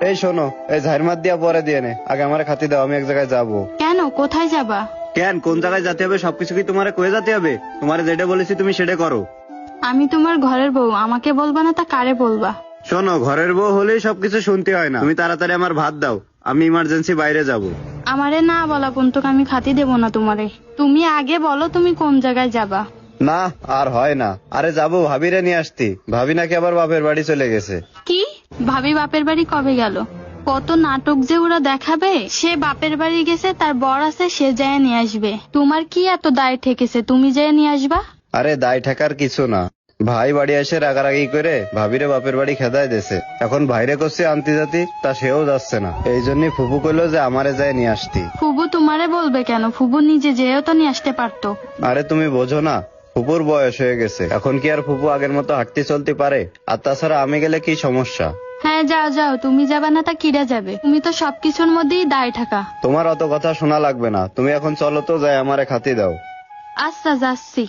এই শোনো, এই ঝাড়মাত দিয়া পরে দিয়ে নে, আগে আমার খাতি দাও, আমি এক জায়গায় যাবো। কেন, কোথায় যাবা? কেন, কোন জায়গায় যেতে হবে সবকিছু কি তোমারে কয়ে যেতে হবে? তোমারে যেটা বলেছি তুমি সেটা করো। আমি তোমার ঘরের বউ, আমাকে বলবা না তা কারে বলবা? শোনো, ঘরের বউ হলেই সবকিছু শুনতে হয় না। তুমি তাড়াতাড়ি আমার ভাত দাও, আমি ইমার্জেন্সি বাইরে যাব। আমারে না বলা পর্যন্ত আমি খাতি দেব না তোমারে। তুমি আগে বলো তুমি কোন জায়গায় যাবা। না, আর হয় না। আরে যাবো, ভাবিরে নিয়ে আসতি। ভাবি নাকি আবার বাপের বাড়ি চলে গেছে। কি? ভাবি বাপের বাড়ি কবে গেল? কত নাটক যে ওরা দেখাবে। সে বাপের বাড়ি গেছে, তার বর আছে, সে যায় নিয়ে আসবে। তোমার কি এত দায় ঠেকেছে তুমি যায় নিয়ে আসবা? আরে দায় ঠাকার কিছু না, ভাই বাড়ি এসে রাগারাগি করে ভাবিরে বাপের বাড়ি খেদায় দিয়েছে। এখন ভাইরে করছে আনতে জাতি, তা সেও যাচ্ছে না। এই জন্যই ফুপু কইলো যে আমারে যায় নিয়ে আসতি। ফুবু তোমারে বলবে কেন? ফুবু নিজে যেও তো নিয়ে আসতে পারতো। আরে তুমি বোঝো না, ফুপুর বয়স হয়ে গেছে, এখন কি আর ফুপু আগের মতো হাঁটতে চলতে পারে? আর তাছাড়া আমি গেলে কি সমস্যা? হ্যাঁ যাও যাও, তুমি যাবে না তা কিরা যাবে? তুমি তো সবকিছুর মধ্যেই দায় থাকা। তোমার অত কথা শোনা লাগবে না, তুমি এখন চলো তো, যাই আমারে খাতি দাও। আচ্ছা যাচ্ছি।